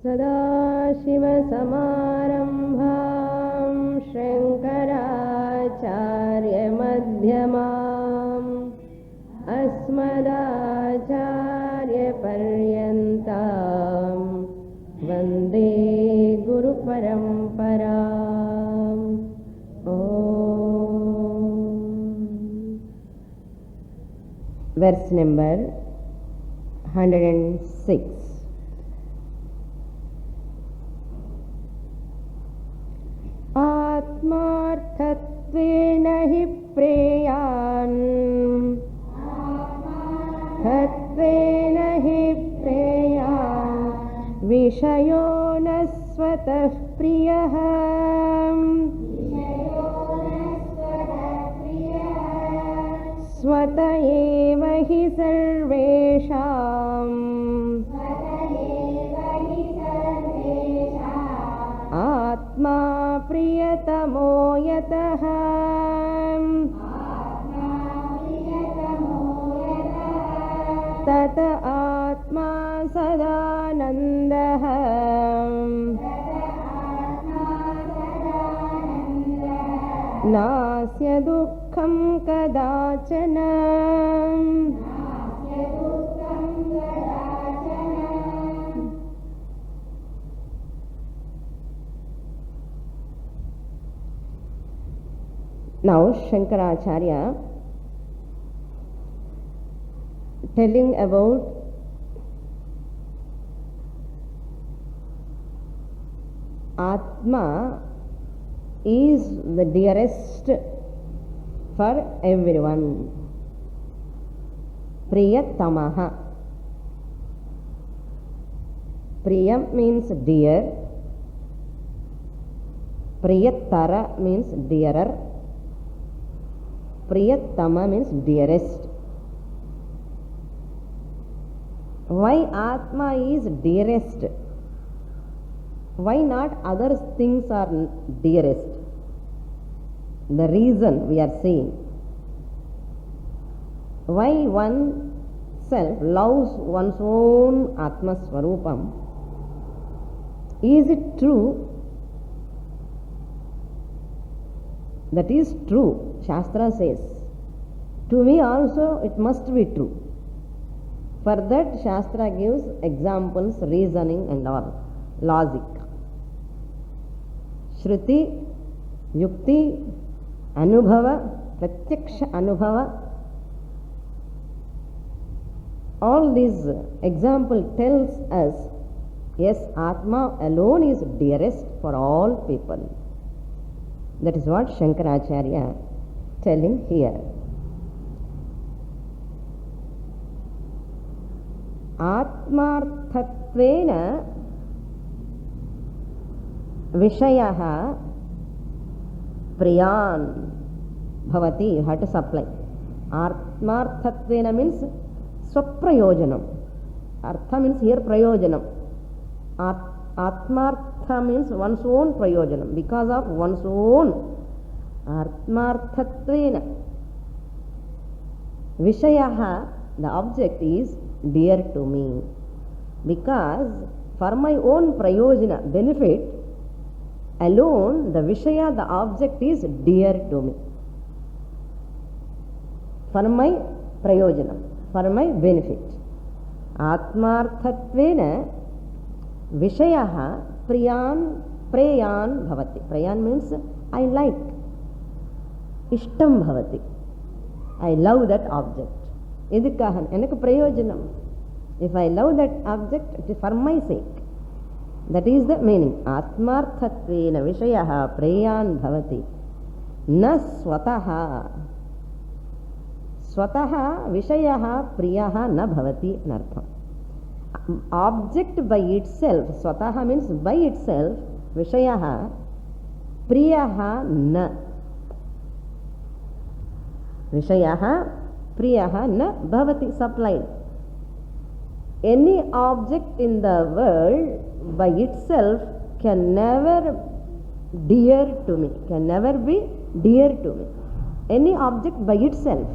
सदाशिवसमारम्भां शङ्कराचार्यमध्यमाम् अस्मदाचार्यपर्यन्तां वन्दे गुरुपरम्पराम्। Verse number 106. आत्मार्थत्वेन हि प्रेयान् विषयो न स्वतः प्रियः स्वत एव हि सर्वेषाम् आत्मा प्रियतमो यतः तत आत्मा सदानन्दः नास्य दुःखं कदाचन। Now Shankaracharya telling about Atma is the dearest for everyone. Priyatamaha. Priyam means dear. Priyatara means dearer. Priyatama means dearest. Why Atma is dearest? Why not other things are dearest? The reason we are saying. Why one self loves one's own Atma Swarupam? Is it true? That is true. Shastra says. To me also it must be true. For that Shastra gives examples, reasoning and all. Logic. Shruti, Yukti, Anubhava, Pratyaksha Anubhava. All these example tells us, yes, Atma alone is dearest for all people. That is what Shankaracharya telling here. Atmarthatvena Vishayah Priyan Bhavati. You have to supply. Atmarthatvena means Swaprayojanam. Artha means here Prayojanam. Atmartha means one's own Prayojanam. Because of one's own Atmarthatvena Vishayah, the object is dear to me. Because for my own Prayojana, benefit, alone the Vishaya, the object is dear to me. For my Prayojana, for my benefit. Atmarthatvena Vishayah Priyan Bhavati. Priyan means I like. Ishtam Bhavati. I love that object. Idikahan, enakku prayojanam. If I love that object, it is for my sake. That is the meaning. Atmarthatvena Vishayah Priyan Bhavati. Na swataha. Swataha Vishayah Priyaha na Bhavati nartham. Object by itself, Swataha means by itself, Vishayah Priyaha na. Vishayah Priyaha na Bhavati, supplied. Any object in the world by itself can never dear to me, can never be dear to me. Any object by itself.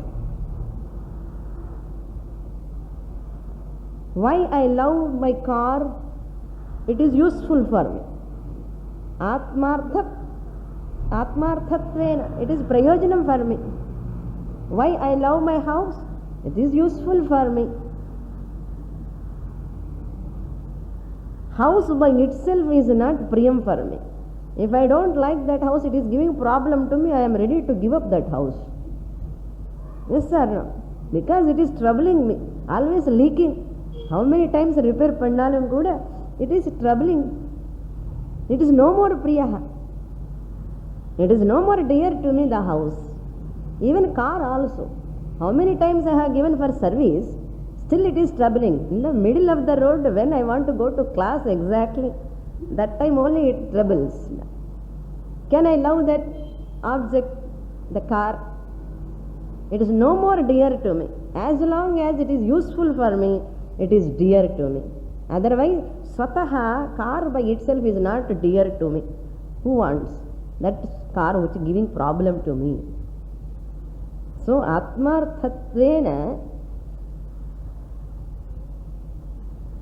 Why I love my car it is useful for me. Atmarthatvena, it is prayojanam for me. Why I love my house? It is useful for me. House by itself is not priyam for me. If I don't like that house, it is giving problem to me, I am ready to give up that house. Yes or no? Because it is troubling me, always leaking. How many times repair pannalum kuda, it is troubling. It is no more priyaha. It is no more dear to me, the house. Even car also. How many times I have given for service, still it is troubling. In the middle of the road, when I want to go to class exactly, that time only it troubles. Can I love that object, the car? It is no more dear to me. As long as it is useful for me, it is dear to me. Otherwise, swataha, car by itself is not dear to me. Who wants that car which is giving problem to me? So, atmarthatvena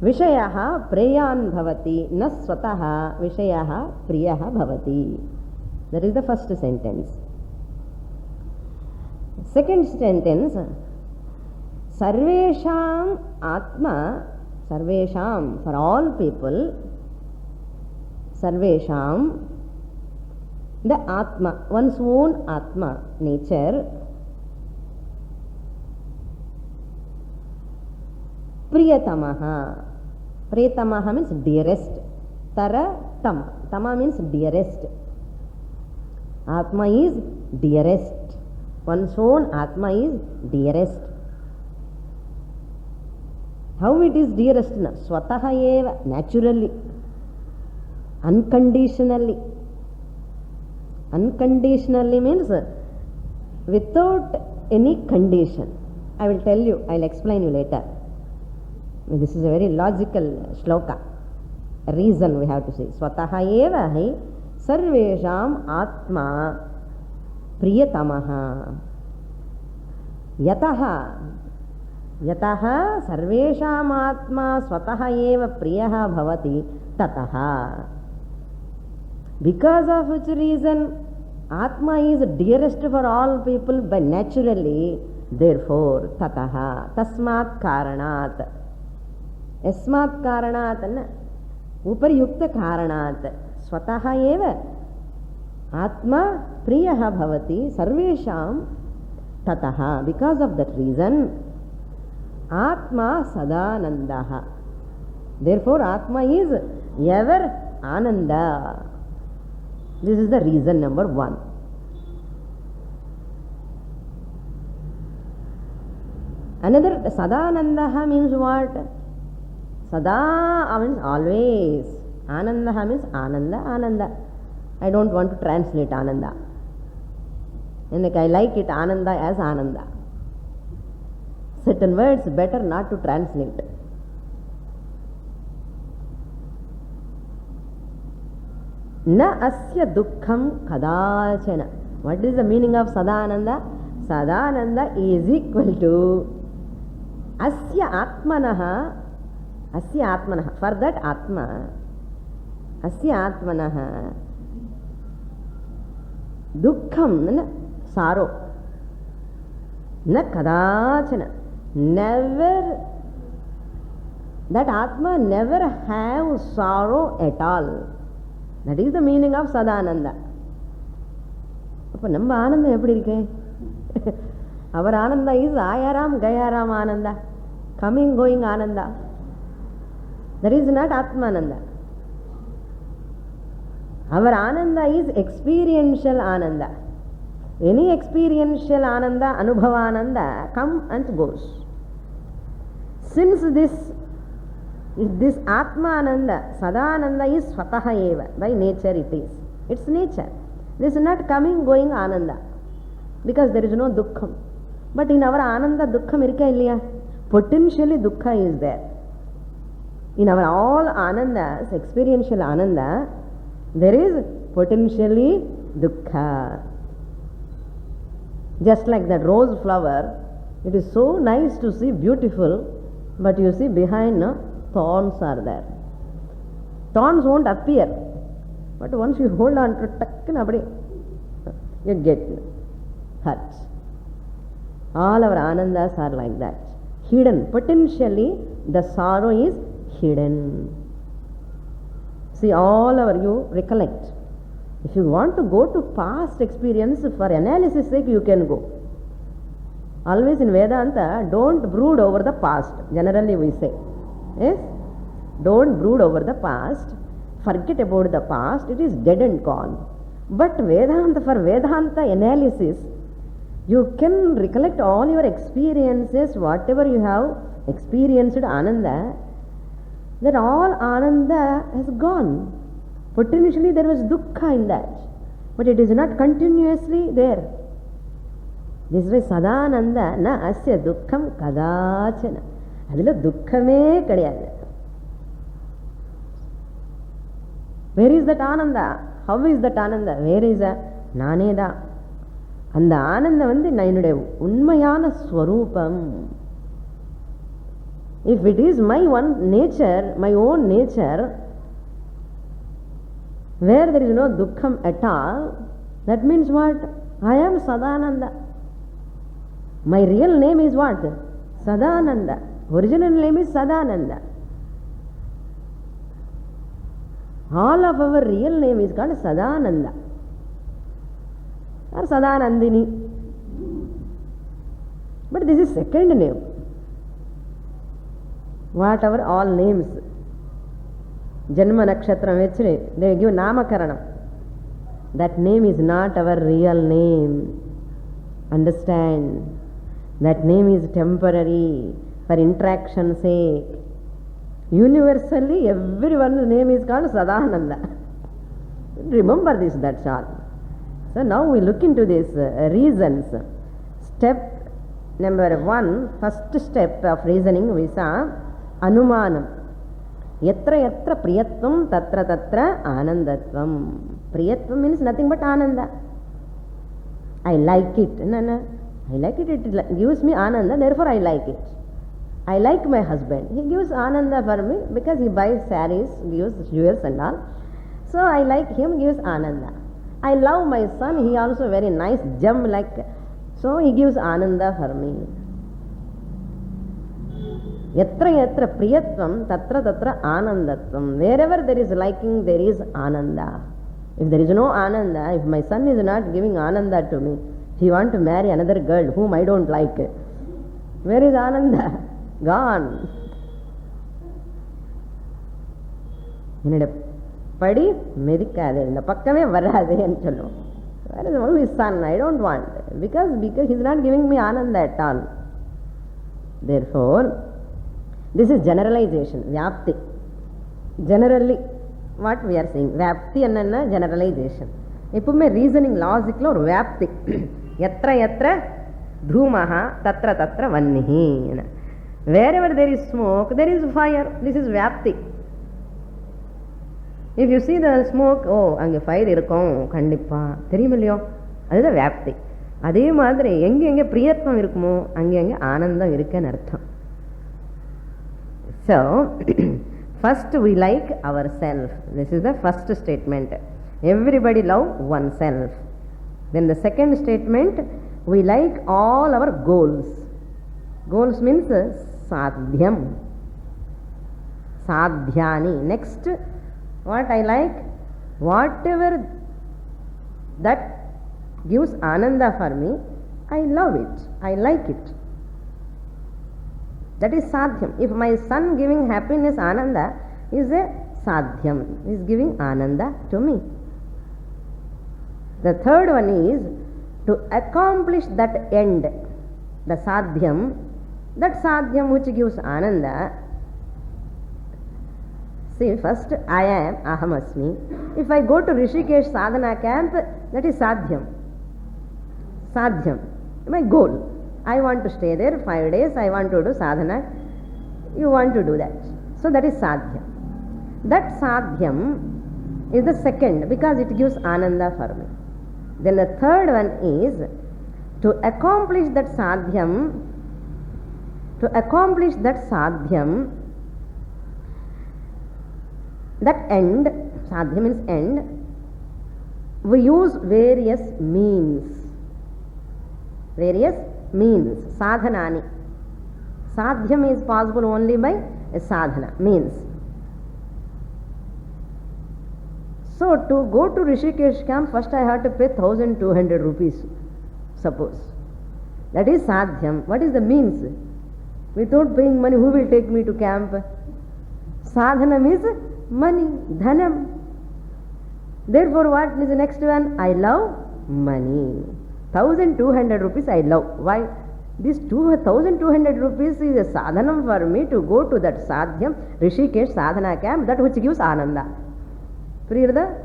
vishayaha preyan bhavati, na swataha vishayaha priyaha bhavati. That is the first sentence. Second sentence, sarvesham atma, sarvesham, for all people, sarvesham, the atma, one's own atma, nature, priyatamaha. Priyatamaha means dearest. Tara tam. Tama means dearest. Atma is dearest. One's own atma is dearest. How it is dearest? Swataha eva, naturally, unconditionally. Unconditionally means without any condition. I will tell you, I will explain you later. This is a very logical shloka. A reason we have to say. Swataha eva hi sarvesham atma priyatamaha. Yataha sarvesham atma swataha eva priyaha bhavati tataha. Because of which reason atma is dearest for all people by naturally, therefore tataha, tasmat karanat, yasmat karanat, uparyukta karanat, swataha eva atma priyaha bhavati sarvesham tataha. Because of that reason atma sadanandaha, therefore atma is ever ananda. This is the reason number one. Another, sadanandaha means what? Sada means always. Anandaha means ananda, ananda. I don't want to translate ananda. And like I like it ananda as ananda. Certain words better not to translate. Na asya dukkham kadachana. What is the meaning of sadananda? Sadananda is equal to asya atmanaha. Asya atmanaha. For that atma, asya atmanaha dukkham, sorrow, na kadachana, never, that atma never have sorrow at all. That is the meaning of sadananda. அப்போ நம்ம ஆனந்தம் எப்படி இருக்கு? அவர் Ananda is ayaram gayaram ananda, coming going ananda. That is not atmananda. Our ananda is experiential ananda. Any experiential ananda, anubhava ananda, come and goes. Since this atma ananda, sadananda is swataha eva, by nature it is. It's nature. This is not coming going ananda, because there is no dukkham. But in our ananda, dukkham irka illaya? Potentially dukkha is there. In our all anandas, experiential ananda, there is potentially dukkha. Just like that rose flower, it is so nice to see, beautiful, but you see behind thorns are there. Stones won't appear. But once you hold on to it, you get hurt. All our anandas are like that. Hidden. Potentially, the sorrow is hidden. See, all over you recollect. If you want to go to past experience for analysis sake, you can go. Always in Vedanta, don't brood over the past. Generally we say. Yes? Don't brood over the past. Forget about the past. It is dead and gone. But Vedanta, for Vedanta analysis, you can recollect all your experiences, whatever you have experienced Ananda, that all Ananda has gone. Potentially there was dukkha in that, but it is not continuously there. This is why Sadananda na asya dukkham kadachana. Adila dukkhame kadiyadu. Where is that Ananda? How is that Ananda? Where is that? Naneda. அந்த ஆனந்தம் வந்து என்னுடைய உண்மையான ஸ்வரூபம். If it is my one nature, my own nature, where there is no dukkham at all, that means what? I am Sadananda. My real name is what? Sadananda. Original name is Sadananda. All of our real name is called Sadananda or Sadanandini. But this is second name. Whatever all names, Janma Nakshatram, they give Namakaranam. That name is not our real name. Understand? That name is temporary, for interaction sake. Universally, everyone's name is called Sadananda. Remember this, that's all. So now we look into these reasons. Step number 1, first step of reasoning, we saw Anumanam. Yatra yatra priyatvam tatra tatra anandatvam. Priyatvam means nothing but Ananda. I like it. No. I like it. It gives me Ananda, therefore I like it. I like my husband. He gives Ananda for me because he buys saris, gives jewels and all. So I like him, gives Ananda. I love my son. He also very nice, gem like. So he gives Ananda for me. Yatra yatra priyatvam tatra tatra anandatvam. Wherever there is liking, there is Ananda. If there is no Ananda, if my son is not giving Ananda to me, he wants to marry another girl whom I don't like, where is Ananda? Gone. என்னோட படி மெதிக்காது, இந்த பக்கமே வராதுன்னு சொல்லுவோம். Where is only son? I don't want. Because he is not giving me Ananda at all. Therefore, this is generalization, Vyapti. Generally, what we are saying, Vyapti என்னன்னா generalization. எப்பவுமே reasoning லாஜிக்ல ஒரு வியாப்தி. எத்திர எத்திர தூமஹா தத்திர தத்திர வன்னிஹி. Wherever there is smoke, there is fire. This is Vyapti. If you see the smoke, அங்கே fire இருக்கும் கண்டிப்பா தெரியும் இல்லையோ, அதுதான் வியாப்தி. அதே மாதிரி எங்கே பிரியத்துவம் இருக்குமோ அங்கே ஆனந்தம் இருக்குன்னு அர்த்தம். So, first we like ourselves. This is the first statement. Everybody love oneself. Then the second statement, we like all our goals. Goals means sadhyam. Sadhyani. Next, what I like? Whatever that gives Ananda for me, I love it. I like it. That is sadhyam. If my son giving happiness, Ananda, is a sadhyam. He is giving Ananda to me. The third one is to accomplish that end, the sadhyam, that sadhyam which gives Ananda. See, first I am Ahamasmi. If I go to Rishikesh sadhana camp, that is sadhyam. Sadhyam, my goal. I want to stay there 5 days, I want to do sadhana. You want to do that. So that is sadhyam. That sadhyam is the second because it gives Ananda for me. Then the third one is to accomplish that sadhyam. That end, sadhya means end, we use various means. Various means, sadhanani. Sadhyam is possible only by a sadhana, means. So to go to Rishikesh camp, first I had to pay 1200 rupees, suppose. That is sadhyam. What is the means? Without paying money, who will take me to camp? Sadhanam is money, dhanam. Therefore, what is the next one? I love money. 1200 rupees I love. Why? This 1200 rupees is a sadhanam for me to go to that sadhyam, Rishikesh sadhana camp, that which gives ananda. Priyarda?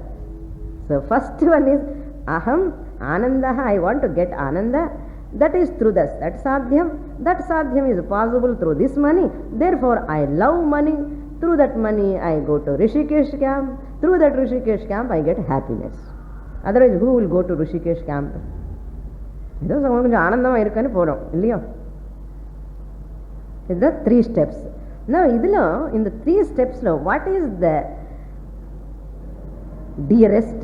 So first one is aham anandaha, I want to get ananda. That is through this, that sadhyam. That sadhyam is possible through this money. Therefore, I love money. Through that money, I go to Rishikesh camp. Through that Rishikesh camp, I get happiness. Otherwise, who will go to Rishikesh camp? ஏதோ கொஞ்சம் ஆனந்தமாக இருக்குன்னு போகிறோம் இல்லையோ. இதுதான் 3 steps. Now, in the 3 steps, what is the dearest?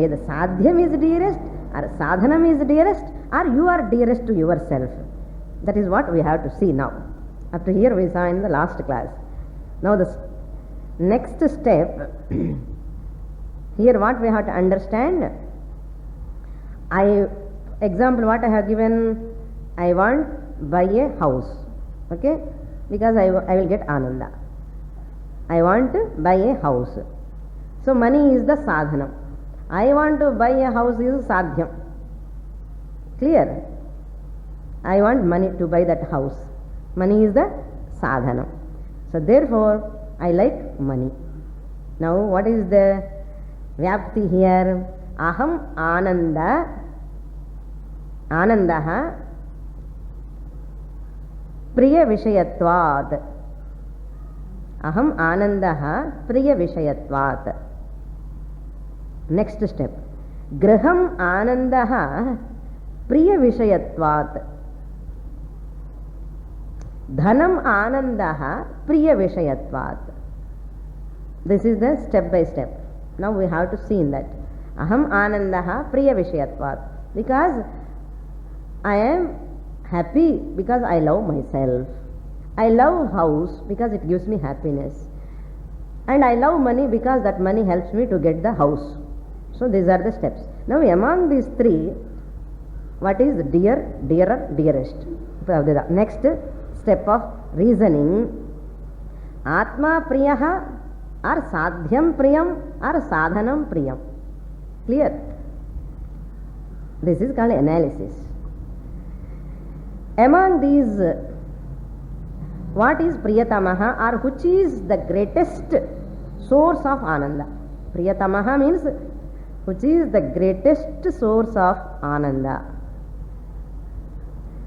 Either sadhyam is dearest, or sadhanam is dearest, or you are dearest to yourself. That is what we have to see now. Up to here we saw in the last class. Now the next step, here what we have to understand, example what I have given, I want buy a house, okay, because I will get ananda. I want to buy a house. So money is the sadhanam. I want to buy a house is sadhyam. Clear? I want money to buy that house. Money is the sadhanam. So therefore, I like money. Now, what is the vyapti here? Aham anandaha priya vishayatvat. Aham anandaha priya vishayatvat. Next step. Graham anandaha priya vishayatvat. Dhanam anandaha priya vishayatvat. This is the step by step. Now we have to see in that. Aham anandaha priya vishayatvat. Because I am happy because I love myself. I love house because it gives me happiness. And I love money because that money helps me to get the house. So these are the steps. Now among these 3, what is dear, dearer, dearest? Next step of reasoning, atma priyaha or sadhyam priyam or sadhanam priyam. Clear? This is called analysis. Among these, what is priyatamaha, or which is the greatest source of ananda? Priyatamaha means which is the greatest source of ananda.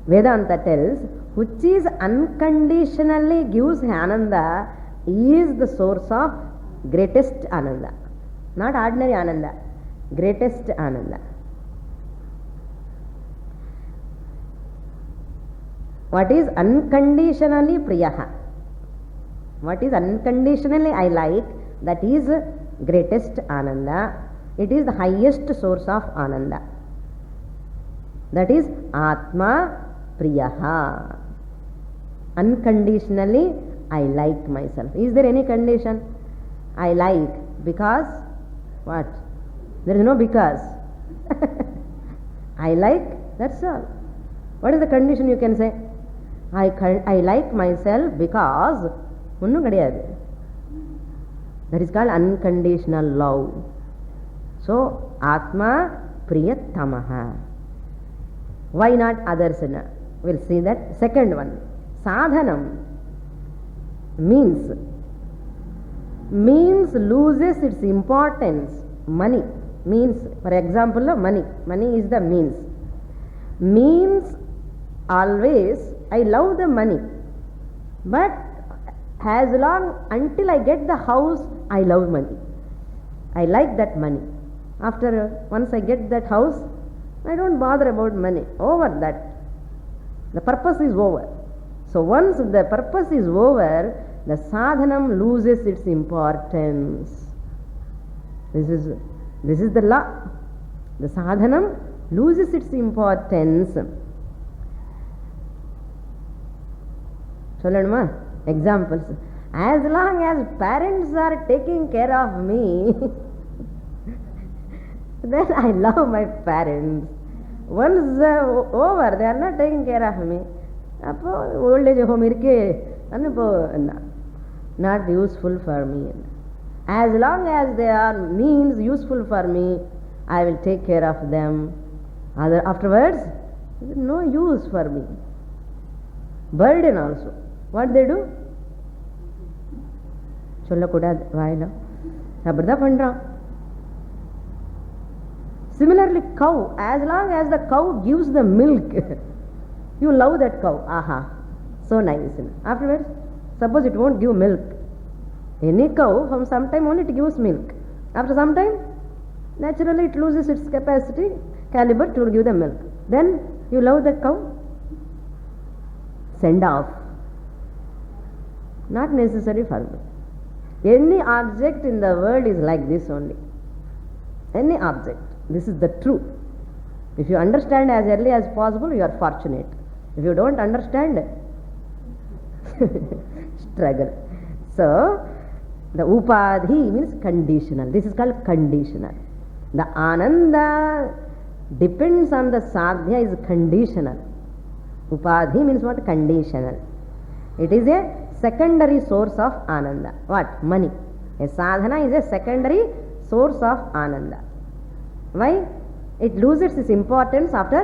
Vedanta tells which is unconditionally gives ananda is the source of greatest ananda. Not ordinary ananda, greatest ananda. What is unconditionally priyaha? What is unconditionally I like, that is greatest ananda. It is the highest source of ananda. That is atma priyaha. Unconditionally I like myself. Is there any condition? I like because what? There is no because. I like, that's all. What is the condition you can say? I like myself because ஒன்றும் கிடையாது. That is called unconditional love. So atma priyatamaha. Why not others? We'll see that. Second one, sadhanam means loses its importance. Money means, for example, money is the means always I love the money, but as long until I get the house I love money. I like that money. After once I get that house, I don't bother about money. Over that, the purpose is over. So once the purpose is over, the sadhanam loses its importance. This is the law. The sadhanam loses its importance. Sollanuma examples. As long as parents are taking care of me, then I love my parents. Once over, they are not taking care of me. Old age home not useful for me. As long as they are means useful for me, I will take care of them. Afterwards, no use for me. Burden also. What they do? சொல்லக்கூடாது வாயில அப்படிதான் பண்றான். Similarly, cow, as long as the cow gives the milk, you love that cow. Aha, so nice. Afterwards, suppose it won't give milk. Any cow, from some time only it gives milk. After some time, naturally it loses its capacity, caliber to give the milk. Then you love that cow. Send off. Not necessary for me. Any object in the world is like this only. Any object. This is the truth. If you understand as early as possible, you are fortunate. If you don't understand, struggle. So, the upadhi means conditional. This is called conditional. The ananda depends on the sadhya is conditional. Upadhi means what? Conditional. It is a secondary source of ananda. What? Money. A sadhana is a secondary source of ananda. Why? It loses its importance after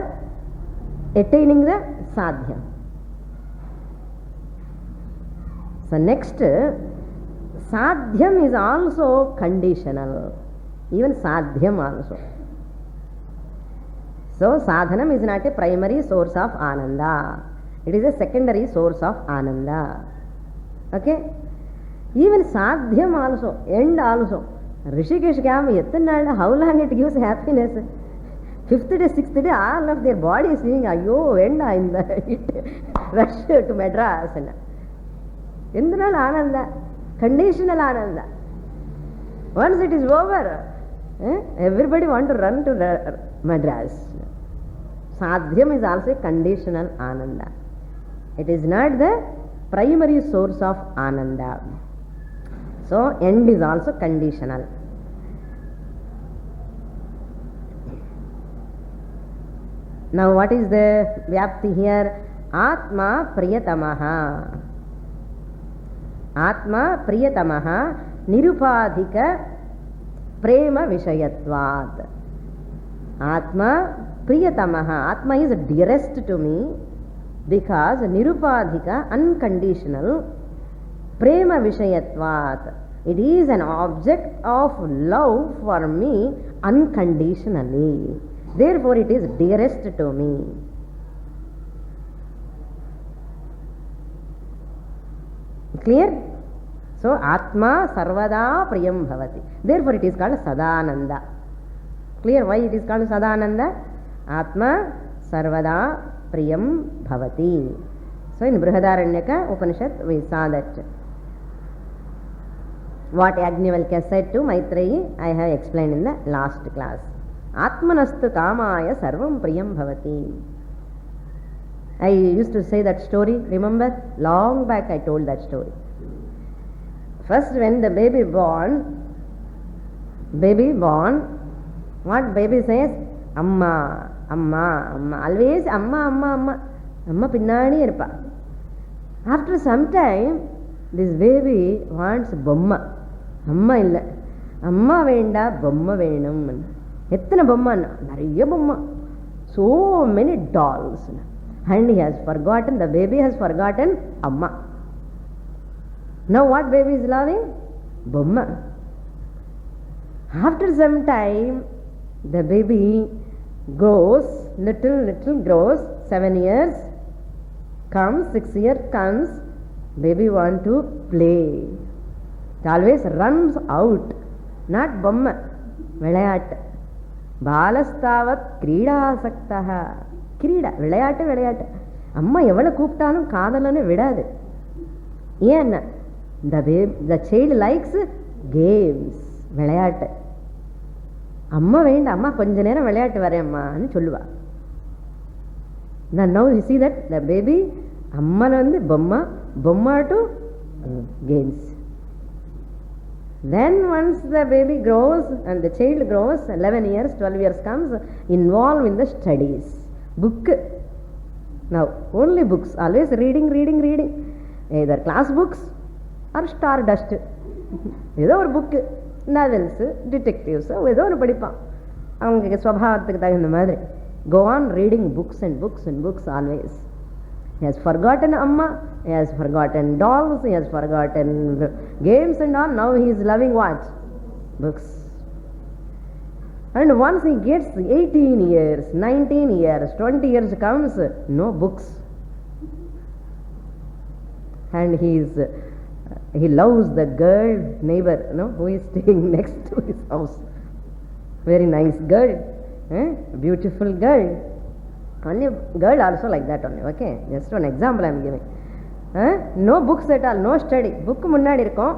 attaining the sadhya. So next, sadhyam is also conditional. Even sadhyam also. So sadhanam is not a primary source of ananda. It is a secondary source of ananda. Okay? Even sadhyam also, end also. Rishikesh camp, how long it gives happiness? 5th day, 6th day, all of their body is saying, ayo, end in the rush to Madras. Indranal ananda, conditional ananda. Once it is over, everybody want to run to Madras. Sadhyam is also conditional ananda. It is not the primary source of ananda. So, end is also conditional. Now, what is the vyapti here? Atma priyatamaha. Atma priyatamaha nirupadhika prema vishayatvat. Atma priyatamaha. Atma is dearest to me because nirupadhika, unconditional, prema vishayatvat. It is an object of love for me unconditionally. Therefore, it is dearest to me. Clear? So, Atma sarvada priyam bhavati. Therefore, it is called Sadananda. Clear why it is called Sadananda? Atma sarvada priyam bhavati. So, in Brihadaranyaka Upanishad, we saw that. What Yajnavalkya said to Maitreyi, I have explained in the last class. Atmanastu kamaya sarvam priyam bhavati. I used to say that story, remember? Long back I told that story. First when the baby born, what baby says? Amma, Amma, Amma. Always Amma, Amma, Amma. Amma pinnadi irpa. After some time, this baby wants bomma. Amma illa. Amma venda, bomma venum. Ethana bomma na. Nariya bomma. So many dolls. And he has forgotten, the baby has forgotten Amma. Now what baby is loving? Bomma. After some time, the baby goes, little grows, 7 years, comes, 6 years comes, baby want to play. It always runs out, not bomma, vilayat. Balastavat krida. கிரீடா விளையாட்டு. அம்மா எவ்வளவு கூப்பிட்டாலும் காதலன்னு விடாது. ஏன்? The child likes games, விளையாட்டு. அம்மா வேண்டாம், அம்மா கொஞ்ச நேரம் விளையாட்டு வரேம்மான்னு சொல்லுவா. Now you see that the baby, அம்மா வந்து பொம்மா, பொம்மா to games. Then once the baby grows and the child grows, 11 years, 12 years comes, involved in the studies. Book. Now only books, always reading. Either class books or Stardust. ஏதோ ஒரு book, novels, டிடெக்டிவ்ஸு ஏதோ ஒன்று படிப்பான் அவங்க ஸ்வபாவத்துக்கு தகுந்த மாதிரி. Go on reading books and books always. He has forgotten Amma, he has forgotten dolls, he has forgotten games and all. Now he is loving what? Books. And once he gets 18 years, 19 years, 20 years comes, no books. And he loves the girl neighbor, who is staying next to his house. Very nice girl, beautiful girl. Only girl also like that only, okay? Just one example I am giving. No books at all, no study. Book முன்னாடி இருக்கும்,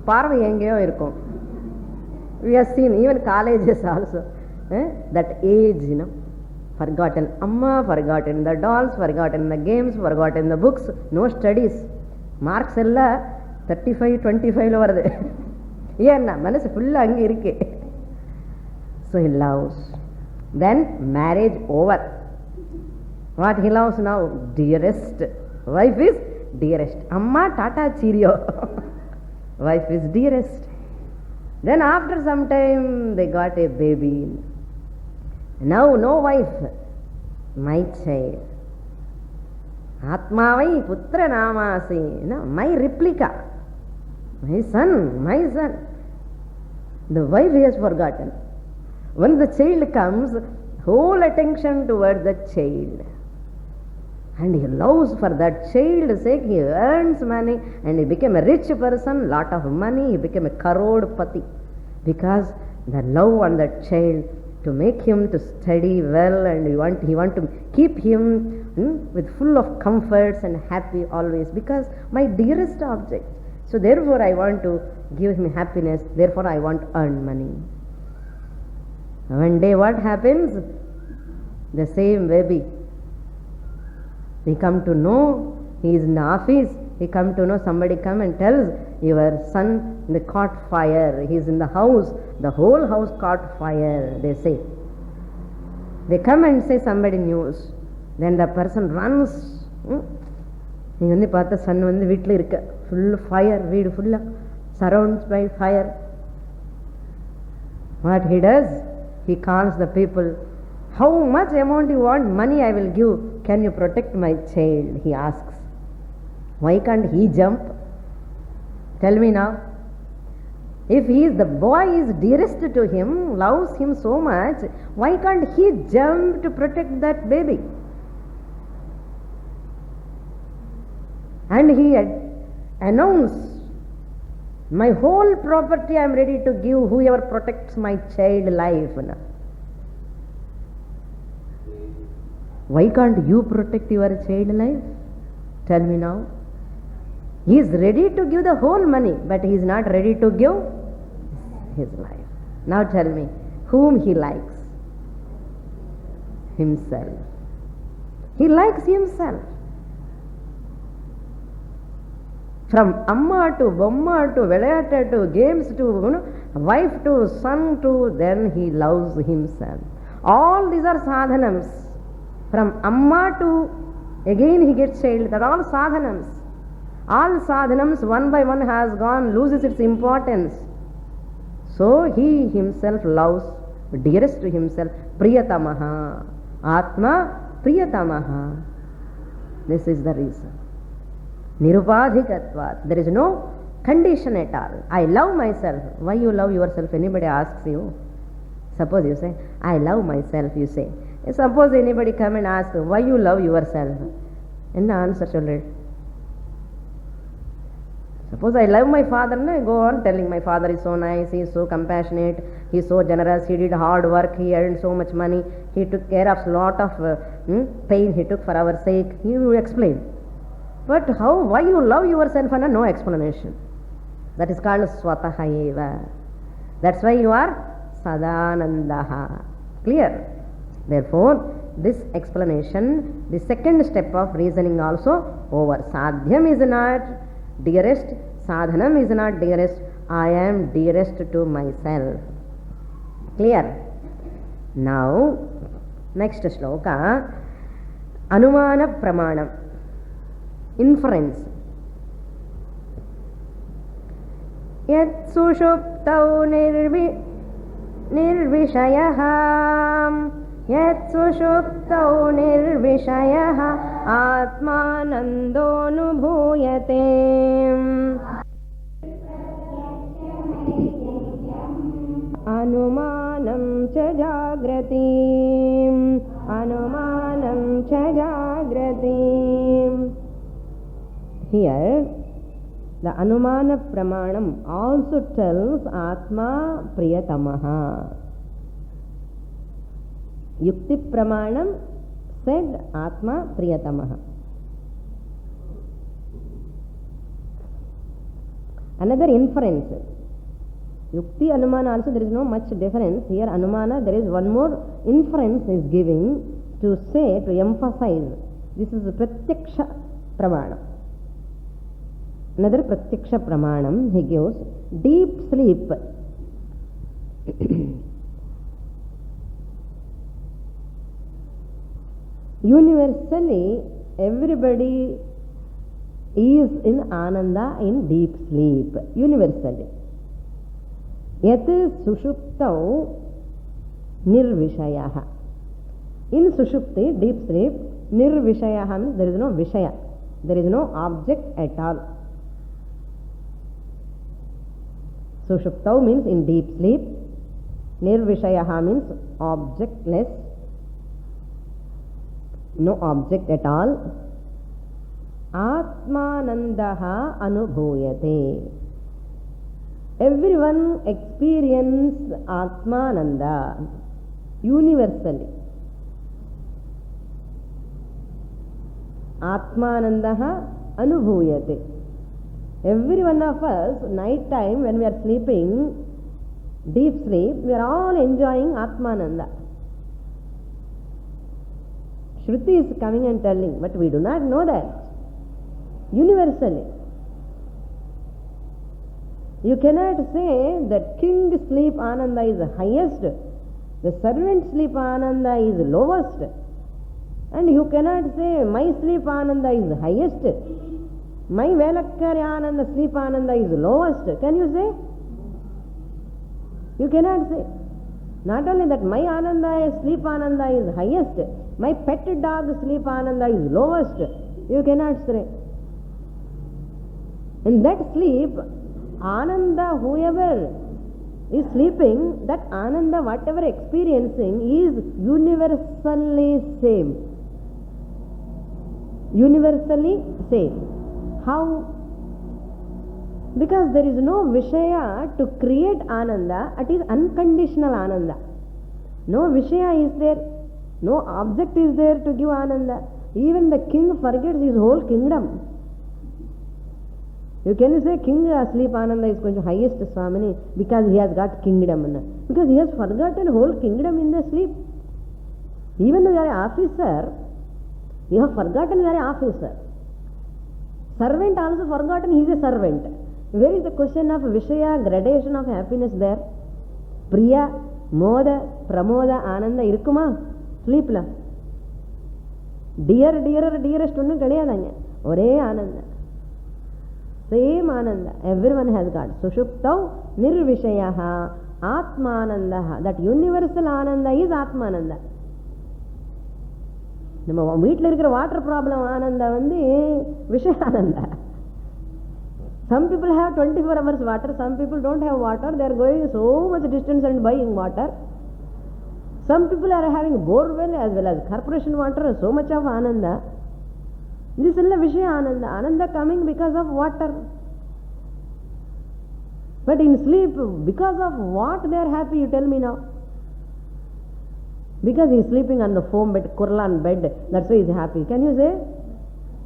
பார்வை எங்கேயோ இருக்கும். We have seen even colleges also, that age, forgotten Amma, forgotten the dolls, forgotten the games, forgotten the books, no studies. Marks எல்லாம் 35, 25 வருது. ஏன்னா மனசு ஃபுல்லாக அங்கே இருக்கு. So he loves. Then marriage over. What he loves now? Dearest. Wife is dearest. Amma tata cheerio. Wife is dearest. Then after some time they got a baby. Now no wife, my child. Atmavai putra namasi. My replica. My son. The wife he has forgotten. When the child comes, whole attention towards the child. And he loves for that child's sake, he earns money and he became a rich person, lot of money, he became a crorepati. Because the love on that child to make him to study well, and he want to keep him with full of comforts and happy always, because my dearest object. So therefore I want to give him happiness, therefore I want to earn money. One day what happens? The same baby, he come to know, he is in the office, he come to know, somebody come and tells, your son they caught fire, he is in the house, the whole house caught fire, they say. They come and say somebody news. Then the person runs. நீங்க வந்து பார்த்த Sun வந்து வீட்டில் இருக்க, full fire, வீடு ஃபுல்லாக surrounds by fire. What he does? He calls the people. How much amount you want? Money I will give. Can you protect my child? He asks. Why can't he jump? Tell me now. If the boy is dearest to him, loves him so much, why can't he jump to protect that baby? And he had announced, my whole property I am ready to give whoever protects my child life. Why can't you protect your child life? Tell me now. He is ready to give the whole money, but he is not ready to give his life. Now tell me, whom he likes? Himself. He likes himself. From Amma to Bomma to Velayata to games to wife to son to, then he loves himself. All these are sadhanams. From Amma to again he gets child. That are all sadhanams. All sadhanams one by one has gone, loses its importance. So he himself loves dearest to himself. Priyatamaha. Atma Priyatamaha. This is the reason. Nirupadhikatvat. There is no condition at all. I love myself. Why you love yourself? Anybody asks you. Suppose you say, I love myself, you say. Suppose anybody come and ask, why you love yourself? And the answer children. Suppose I love my father, no, I go on telling my father is so nice, he is so compassionate, he is so generous, he did hard work, he earned so much money, he took care of a lot of pain he took for our sake. You explain. But how, why you love yourself and no explanation. That is called swataha eva. That's why you are sadanandaha. Clear? Therefore, this explanation, the second step of reasoning also over. Sadhyam is not dearest, sadhanam is not dearest, I am dearest to myself. Clear? Now, next shloka, Anumana Pramanam, inference. Yat sushuptau nirvishayah Yat sushuptau nirvishayah atmanando nubhuyate anumanam cha jagrati. Here the Anumana Pramanam also tells Atma Priyatamaha. Yukti Pramanam said Atma Priyatamaha. Another inference. Yukti Anumana also there is no much difference. Here Anumana there is one more inference is giving to say, to emphasize. This is Pratyaksha Pramanam. Another Pratyaksha Pramanam he gives, deep sleep. Universally, everybody is in Ananda, in deep sleep. Universally. Yat sushuptau nirvishayaha. In sushupti, deep sleep, nirvishayaha means there is no vishaya. There is no object at all. Sushuptau means in deep sleep. Nirvishayaha means objectless. No object at all. Atmanandaha anubhuyate. Everyone experience Atmananda universally. Atmanandaha anubhuyate. Every one of us, night time when we are sleeping, deep sleep, we are all enjoying Atmananda. Shruti is coming and telling, but we do not know that. Universally. You cannot say that king sleep Ananda is the highest, the servant sleep Ananda is the lowest, and you cannot say my sleep Ananda is the highest, my Velakkari Ananda sleep Ananda is the lowest. Can you say? You cannot say. Not only that, my Ananda sleep Ananda is highest, my pet dog sleep Ananda is lowest. You cannot say. In that sleep, Ananda, whoever is sleeping, that Ananda, whatever experiencing, is universally same. Universally same. How? Because there is no Vishaya to create Ananda, it is unconditional Ananda. No Vishaya is there, no object is there to give Ananda. Even the king forgets his whole kingdom. You can say king asleep Ananda is going to highest Swamini because he has got kingdom. Because he has forgotten whole kingdom in the sleep. Even though you are an officer, you have forgotten you are an officer. Servant also forgotten he is a servant. Where is the question of Vishaya, gradation of happiness there? Priya, Moda, Pramoda, Ananda irukuma? Sleep la. Dear, dearest onnu kadiyadanga. Ore Ananda. Same Ananda. Everyone has got. Sushuptau nirvishayaha atmanandaha. That universal Ananda is Atmananda. நம்ம வீட்டில் இருக்கிற water problem Ananda வந்து விஷய Ananda. Some people have 24 hours water, some people don't have water, they are going so much distance and buying water. Some people are having borewell as well as corporation water, so much of Ananda. This is the Vishaya Ananda. Ananda coming because of water. But in sleep, because of what they are happy, you tell me now? Because he is sleeping on the foam bed, Kurlan bed, that's why he is happy. Can you say?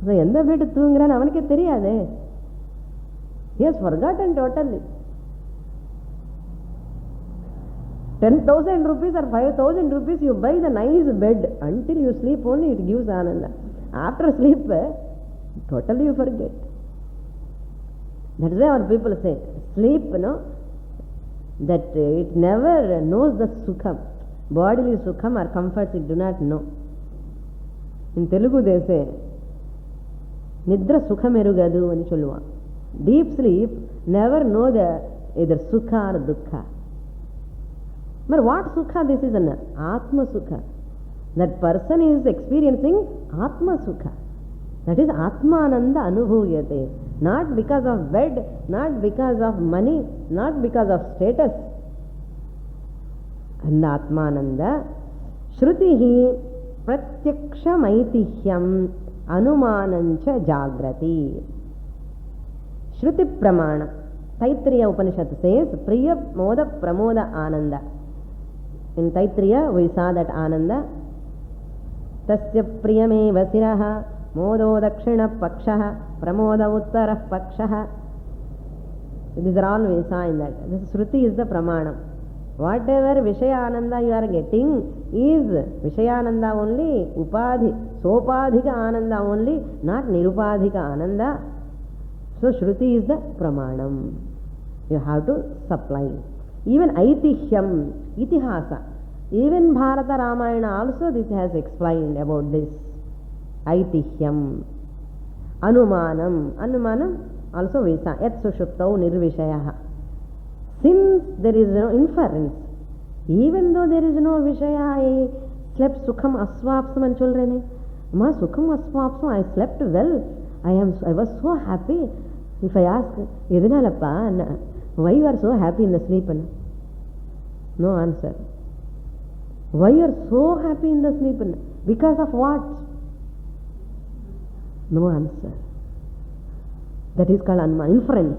So எந்த வீட்டு தூங்குறான்னு அவனுக்கே தெரியாதே. He has forgotten totally. 10,000 rupees or 5,000 rupees, you buy the nice bed. Until you sleep only it gives ananda. After sleep, totally you forget. That is why our people say, sleep, that it never knows the sukham. Bodily sukham or comforts it do not know. In Telugu they say, Nidra sukham erugadu ani solluva. Deep sleep never know the either sukha or dukkha. But what sukha this is? An Atma sukha. That person is experiencing Atma sukha. That is Atmananda anubhuyate. Not because of bed, not because of money, not because of status. And Atmananda Shrutihi Pratyaksha-maitihyam Anumanancha Jagrati. Shruti Pramana. Taittiriya Upanishad says Priya Moda Pramoda Ananda. In Taittiriya we saw that Ananda. Tasya Priyameva Siraha Modo Dakshina Pakshaha Pramoda Uttara Pakshaha. These are all we saw in that. This Shruti is the Pramanam. Whatever Vishayananda you are getting is Vishayananda only, Upadhi, Sopadhika Ananda only, not Nirupadhika Ananda. So Shruti is the Pramanam. You have to supply. Even Aitihyam, Itihasa, even Bharata Ramayana also this has explained about this. Aitihyam. Anumanam. Anumanam also we saw. Yat sushuptau nirvishayaha. Since there is no inference, even though there is no Vishaya, I slept Sukham Aswapsam and children. Ma Sukham Aswapsam, I slept well. I was so happy. If I ask, Edinalappa, why you are so happy in the sleep? No answer. Why you are so happy in the sleep? Because of what? No answer. That is called inference.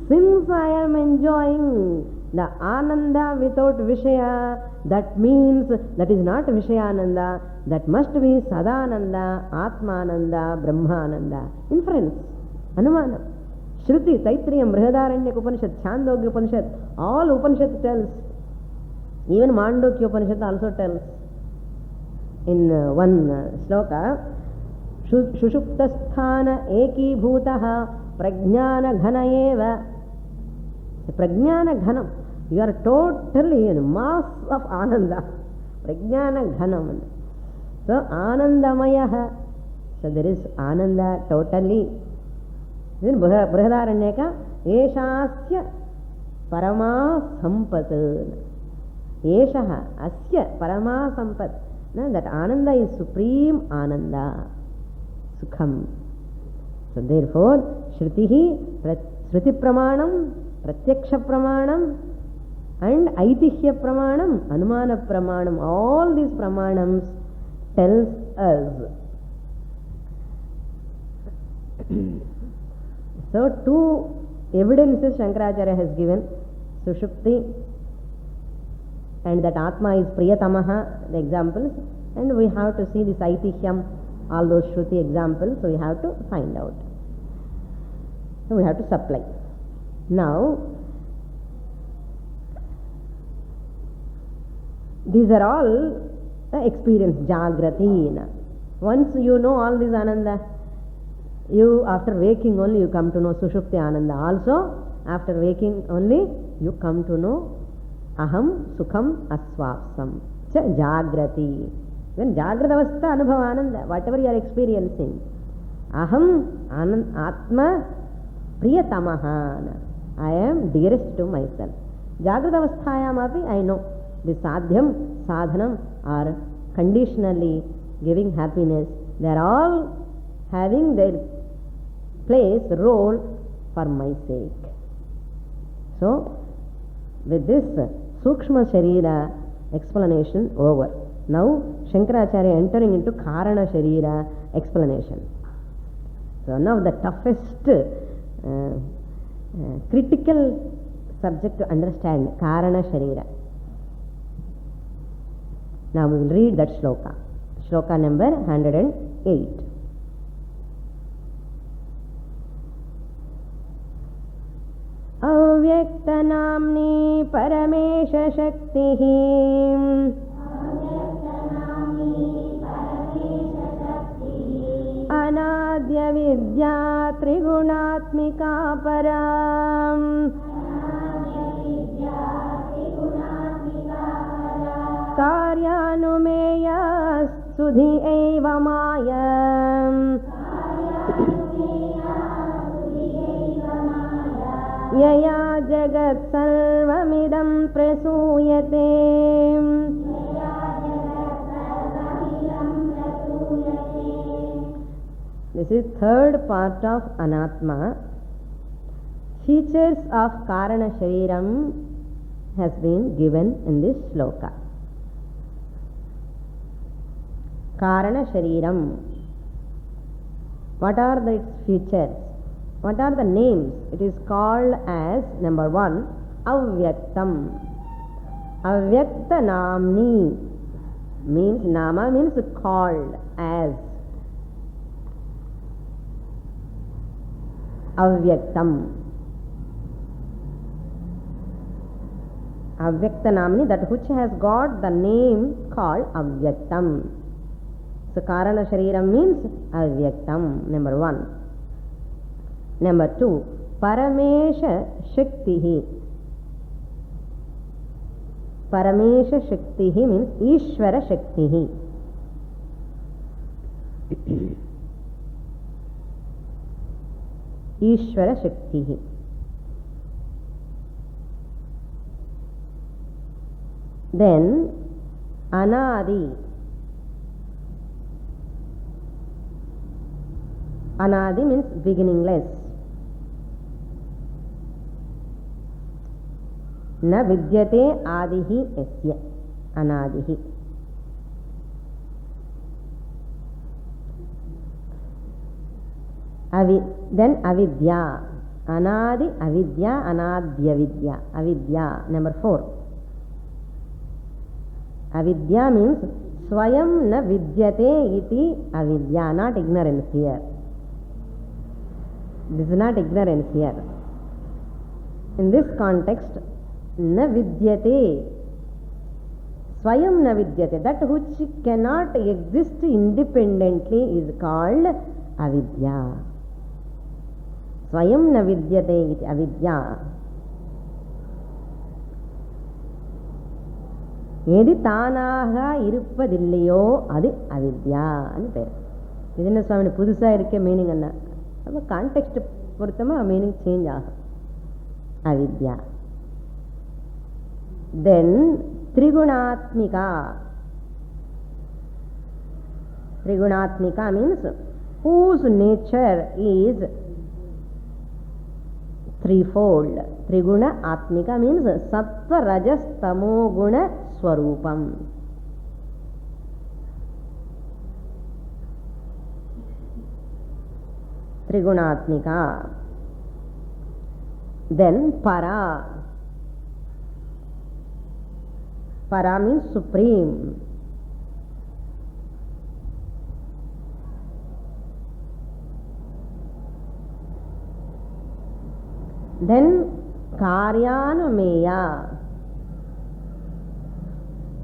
Since I am enjoying the Ananda without Vishaya, that means that is not Vishayananda, that must be Sadananda, Atmananda, Brahmananda. Inference. Anumana. Shruti, Taitriyam, Brihadaranyaka Upanishad, Chandogya Upanishad, all Upanishad tells. Even Mandukya Upanishad also tells. In one sloka, Shushuptasthana eki bhutaha prajnana ghana eva. Prajnana ghanam. You are totally in mass of Ananda. Prajnana ghanam. So Anandamayaha. So there is Ananda totally. Then Brihadaranyaka Eshasya Parama Sampat. Eshaha Asya Parama Sampat. That Ananda is supreme Ananda. Sukham. So therefore Shrutihi Shruti Pramanam, Pratyaksha Pramanam and Aitihya Pramanam, Anumana Pramanam, all these Pramanams tells us. So two evidences Shankaracharya has given, Sushupti and that Atma is Priyatamaha, the examples, and we have to see this Aitihyam, all those Shruti examples, so we have to find out. So we have to supply. Now, these are all the experience, Jagrati. Once you know all this Ananda, you after waking only you come to know Sushupti Ananda. Also, after waking only you come to know Aham Sukham Aswapsam. Jagrati. Then Jagrata Avastha Anubhava Ananda, whatever you are experiencing. Aham Atma Priyatamaha. I am dearest to myself. Jagrata Avasthayam api I know the sadhyam, sadhanam are conditionally giving happiness. They are all having their place, role for my sake. So, with this Sukshma Sharira explanation over. Now, Shankaracharya entering into Karana Sharira explanation. So, one of the toughest critical subject to understand, Karana Sharira. Now, we will read that shloka. Shloka number 108. अव्यक्तनाम्नी परमेशशक्तिः अनाद्यविद्या त्रिगुणात्मिका परा कार्यानुमेया सुधि एव माया यया जगत् सर्वमिदं प्रसूयते। This is third part of Anatma. Features of Karana Shariram has been given in this shloka. Karana Shariram. What are its features? What are the names? It is called as number 1, Avyaktam. Avyakta Namni means Nama means called as. Avyaktam. Avyakta Namni, that which has got the name called Avyaktam. So Karana Shariram means Avyaktam, number 1. Number 2, Paramesha Shaktihi. Paramesha Shaktihi means Ishvara Shaktihi. Ishvara Shaktihi. Then Anadi. Anadi means beginningless. न विद्यते आदिहि यस्य अनादिहि. Then avidya. Anadi avidya, anadya vidya. Avidya, number 4. Avidya means swayam na vidyate iti avidya, not ignorance here. This is not ignorance here. In this context, na vidyate, swayam na vidyate, that which cannot exist independently is called avidya. Swayam na vidyate iti avidya. எது தானாக இருப்பதில்லையோ அது அவித்யான்னு பேர். இது என்ன சுவாமி புதுசாக இருக்க meaning என்ன? அப்போ கான்டெக்ஸ்ட் பொறுத்தமாக மீனிங் சேஞ்ச் ஆகும். அவித்யா. தென் திரிகுணாத்மிகா. Trigunatmika means whose nature is threefold. Triguna Atmika means Sattva Rajas Tamo Guna Swarupam. Trigunatmika. Then Para. Para means supreme. Then Karyanumeya,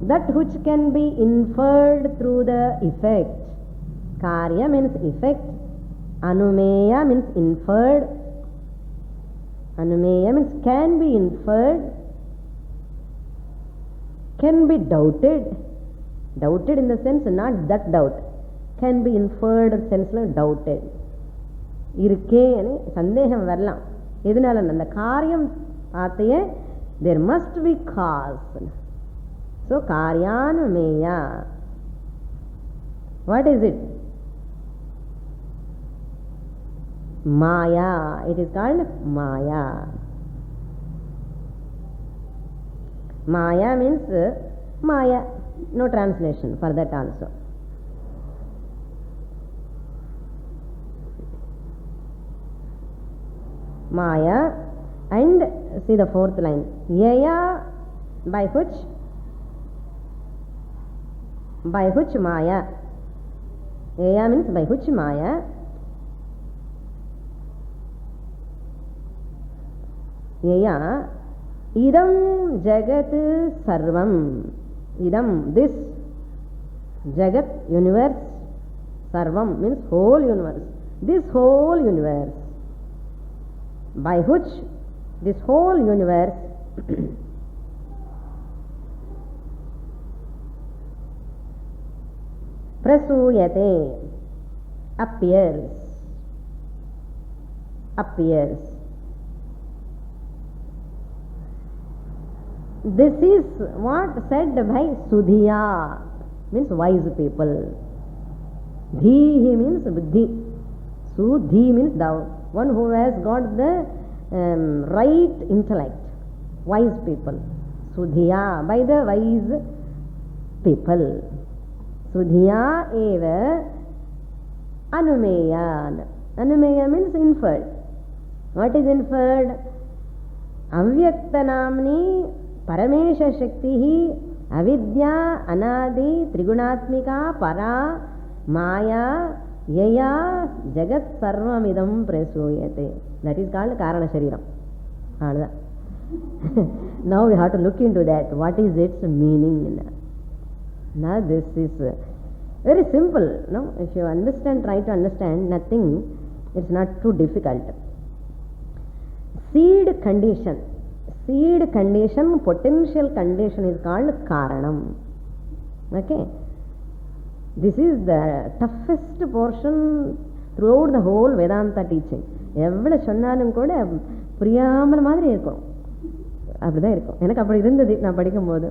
that which can be inferred through the effect. Karya means effect. Anumeya means inferred. Anumeya means can be inferred, can be doubted. Doubted in the sense not that doubt. Can be inferred sense like doubted. Irke sandeham varlam. இதனால அந்த காரியம் பார்த்தையே there must be cause. So karyanumeya, what is it? Maya. It is called Maya. Maya means Maya. No translation for that also. Maya, and see the fourth line. Yaya, by which? By which Maya? Yaya means by which Maya? yaya idam jagat sarvam. Idam, this jagat, universe, sarvam means whole universe. This whole universe, by which this whole universe prasuyate, appears. This is what said by Sudhiya, means wise people. Dhihi means buddhi. Sudhi means the one who has got the right intellect. Wise people. Sudhiya, by the wise people. Sudhiya eva anumeyan. Anumeya means inferred. What is inferred? Avyakta namni paramesha shakti avidya anadi trigunatmika para maya yaya jagat sarvamidam prasuyate. That is called karana shariram. Now we have to look into that. What is its meaning? Now this is very simple. No? If you understand, try to understand, nothing, it's not too difficult. Seed condition, potential condition is called karanam. Okay? This is the toughest portion throughout the whole Vedanta teaching. எவ்வளோ சொன்னாலும் கூட புரியாமல் மாதிரி இருக்கும். அப்படிதான் இருக்கும். எனக்கு அப்படி இருந்தது நான் படிக்கும்போது.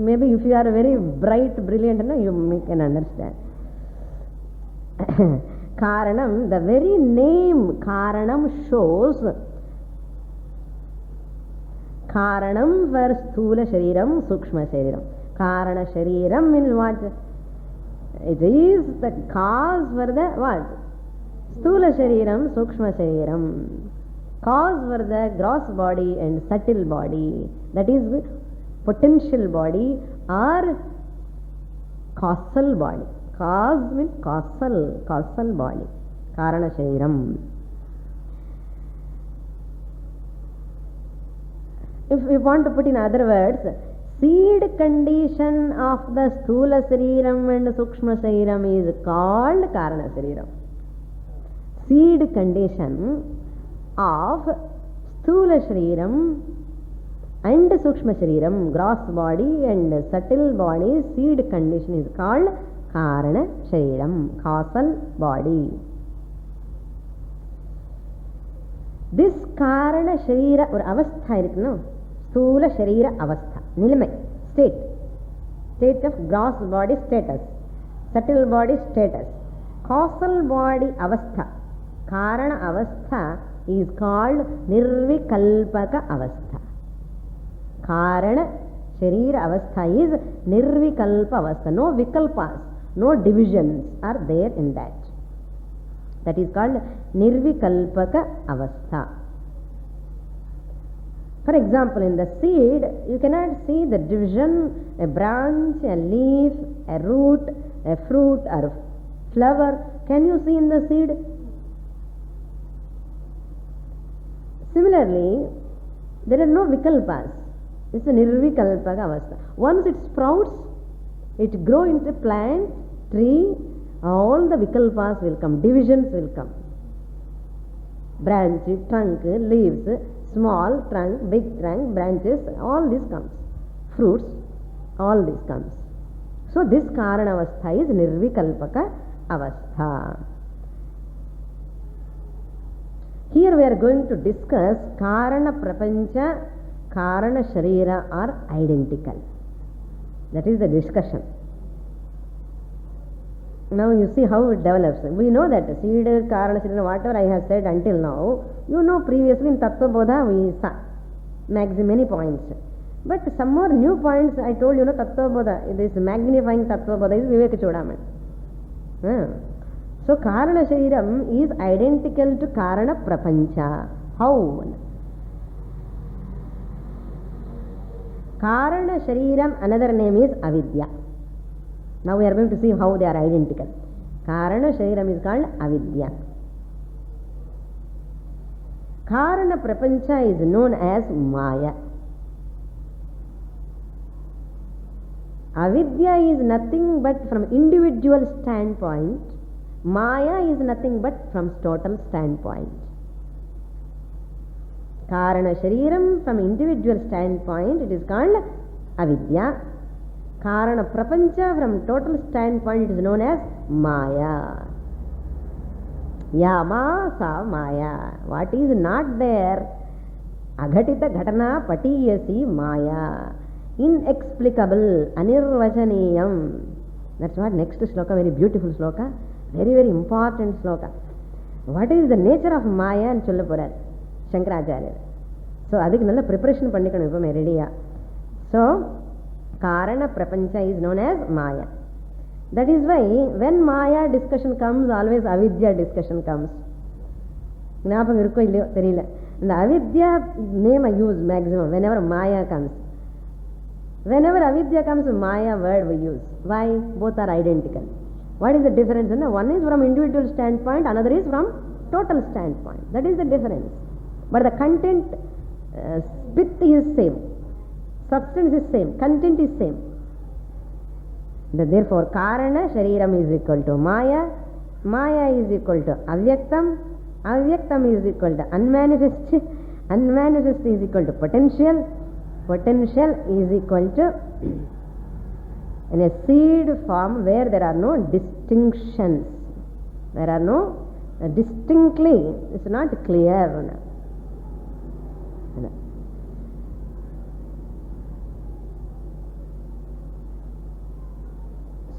Maybe if you are very bright, brilliant, you can understand. Karanam, the very name Karanam shows. Karanam for Sthula Shariram, Sukshma Shariram. Karana Shariram means what? It is the cause for the what? Sthula Shariram, Sukshma Shariram. Cause for the gross body and subtle body. That is potential body or causal body. Cause means causal body. Karana Shariram. If we want to put in other words, seed condition of the Sthula Shariram and Sukshma Shariram is called Karana Shariram. Seed condition of Sthula Shariram and Sukshma Shariram, gross body and subtle body, seed condition is called Karana Shariram, causal body. This Karana Sharira or Avastha irukku, no? Sthula Sharira Avastha, Nilamai, state of gross body status, subtle body status, causal body Avastha, Karana Avastha is called Nirvikalpaka Avastha. Karana Sharira Avastha is Nirvikalpa Avastha. No Vikalpas, no divisions are there in that. That is called Nirvikalpaka Avastha. For example, in the seed, you cannot see the division, a branch, a leaf, a root, a fruit or a flower. Can you see in the seed? Similarly, there are no Vikalpas. It's a Nirvikalpaka Avastha. Once it sprouts, it grows into plant, tree, all the Vikalpas will come, divisions will come. Branch, trunk, leaves, small trunk, big trunk, branches, all this comes. Fruits, all this comes. So this Karana Avastha is Nirvikalpaka Avastha. Here we are going to discuss Karana Prapancha, Karana Sharira are identical. That is the discussion. Now you see how it develops. We know that seed, Karana Sharira, whatever I have said until now, you know previously in Tattva Bodha we saw many points. But some more new points I told you, Tattva Bodha, this magnifying Tattva Bodha is Viveka Chodaman. So Karana Shariram is identical to Karana Prapancha. How? Karana Shariram, another name is Avidya. Now we are going to see how they are identical. Karana Shariram is called Avidya. Karana Prapancha is known as Maya. Avidya is nothing but from individual standpoint. Maya is nothing but from total standpoint. Karana Shariram, from individual standpoint, it is called Avidya. Karana Prapancha, from total standpoint, it is known as Maya. Yama sa Maya. What is not there? Aghatita Ghatana Patiyasi Maya. Inexplicable, Anirvachaniyam. That's what next sloka, very beautiful sloka, very, very important sloka. What is the nature of Maya and சொல்ல போறார் சங்கராச்சாரியர். So அதுக்கு நல்ல preparation பண்ணிக்கணும் இப்போ ரெடியா. So Karana Prapancha is known as Maya. That is why when Maya discussion comes, always Avidya discussion comes. ஞாபகம் இருக்கோ இல்லையோ தெரியல. இந்த Avidya name I use maximum whenever Maya comes. Whenever Avidya comes, Maya word we use. Why? Both are identical. What is the difference? One is from individual standpoint, another is from total standpoint. That is the difference. But the content, spit is same. Substance is same. Content is same. Therefore, Karana Shariram is equal to Maya. Maya is equal to Avyaktam. Avyaktam is equal to unmanifest. Unmanifest is equal to potential. Potential is equal to in a seed form where there are no distinctions. There are no distinctly, it's not clear.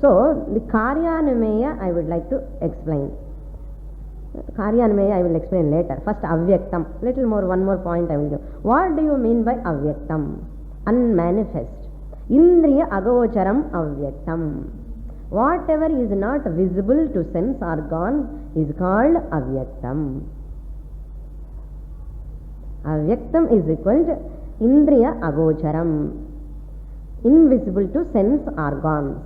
So, the Karyanumeya I would like to explain. Karyanumeya I will explain later. First, Avyaktam. Little more, one more point I will give. What do you mean by Avyaktam? Unmanifest. Indriya Agocharam Avyaktam. Whatever is not visible to sense organ is called Avyaktam. Avyaktam is equal to Indriya Agocharam. Invisible to sense organs.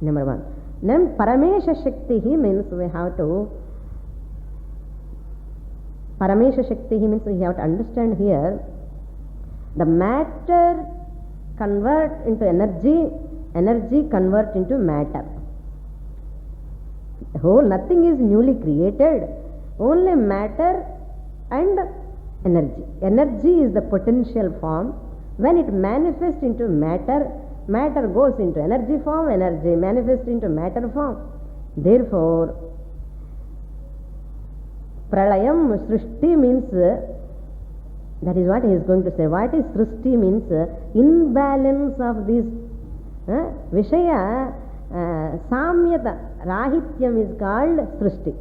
Number one. Then Paramesha Shakti means we have to Paramesha Shakti means we have to understand here the matter convert into energy, energy convert into matter. The whole nothing is newly created, only matter and energy. Energy is the potential form. When it manifests into matter, matter goes into energy form, energy manifests into matter form. Therefore, Pralayam, Srishti means, that is what he is going to say. What is Srishti means? Imbalance of this Vishaya, Samyata, Rahityam is called Srishti.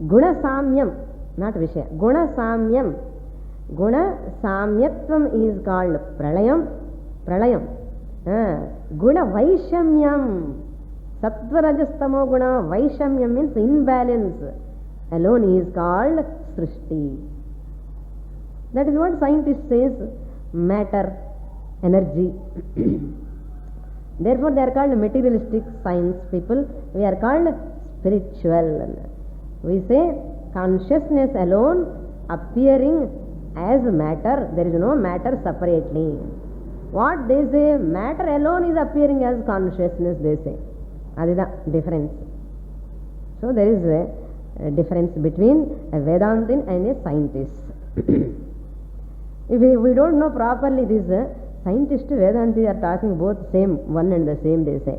Guna Samyam, not Vishaya, Guna Samyam. Guna Samyatvam is called Pralayam. Pralayam. Guna Vaishamyam. Sattva Rajastamo Guna Vaishamyam means imbalance. Alone is called Srishti. That is what scientist says, matter, energy. Therefore, they are called materialistic science people. We are called spiritual. We say consciousness alone appearing as matter. There is no matter separately. What they say, matter alone is appearing as consciousness, they say. That is the difference. So there is a difference between a Vedantin and a scientist. If we don't know properly this, scientist Vedanti are talking both same, one and the same, they say.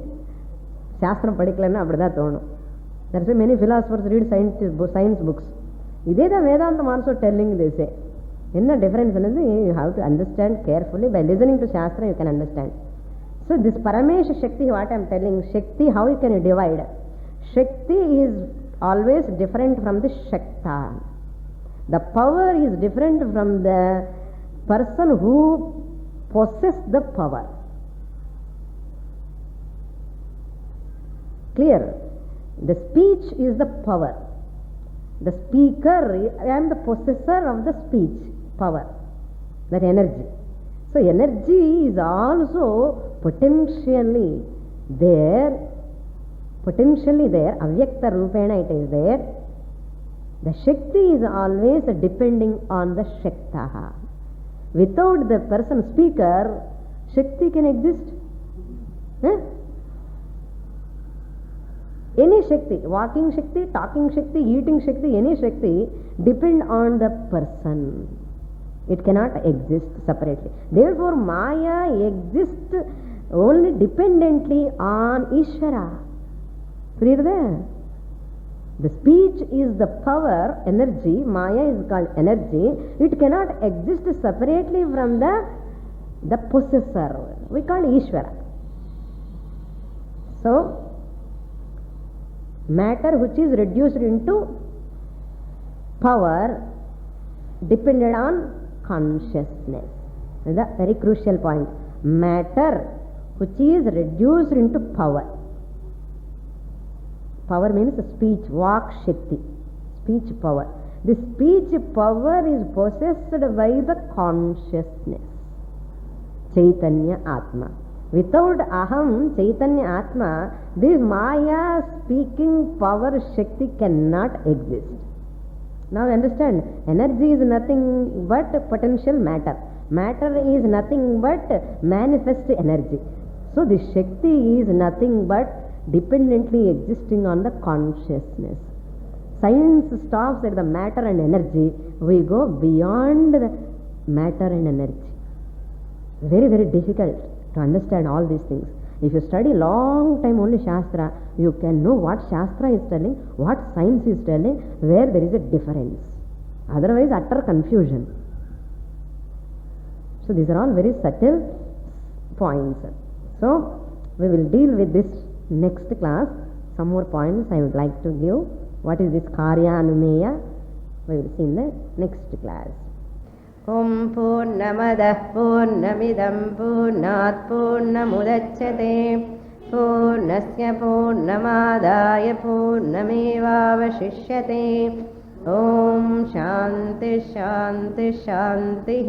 Shastram padikkalana appadha thonu. There are many philosophers read science books. Idhe the Vedantam also telling, they say. In the difference, you have to understand carefully. By listening to Shastra, you can understand. So this Paramesha Shakti, what I am telling, Shakti, how you can divide? Shakti is always different from the Shakta. The power is different from the person who possesses the power. Clear? The speech is the power. The speaker and the possessor of the speech. Power, that energy. So energy is also potentially there, avyakta rupena it is there. The Shakti is always depending on the Shaktaha. Without the person speaker, Shakti can exist? Any Shakti, walking Shakti, talking Shakti, eating Shakti, any Shakti depend on the person. It cannot exist separately. Therefore, Maya exists only dependently on Ishvara. Clear there? The speech is the power, energy. Maya is called energy. It cannot exist separately from the possessor. We call Ishvara. So, matter which is reduced into power depended on consciousness. This is a very crucial point. Matter which is reduced into power. Power means speech, Vak Shakti, speech power. The speech power is possessed by the consciousness, Chaitanya Atma. Without Aham, Chaitanya Atma, this Maya speaking power Shakti cannot exist. Now understand, energy is nothing but potential matter. Matter is nothing but manifest energy. So the Shakti is nothing but dependently existing on the consciousness. Science stops at the matter and energy. We go beyond the matter and energy. Very, very difficult to understand all these things. If you study long time only Shastra, you can know what Shastra is telling, what science is telling, where there is a difference. Otherwise, utter confusion. So these are all very subtle points. So we will deal with this next class. Some more points I would like to give. What is this Karya Anumeya? We will see in the next class. Om Purnamadah Purnamidam Purnat Purnamudachyate Purnasya Purnamadaya Purnamevavashishyate. Om Shanti Shanti Shanti.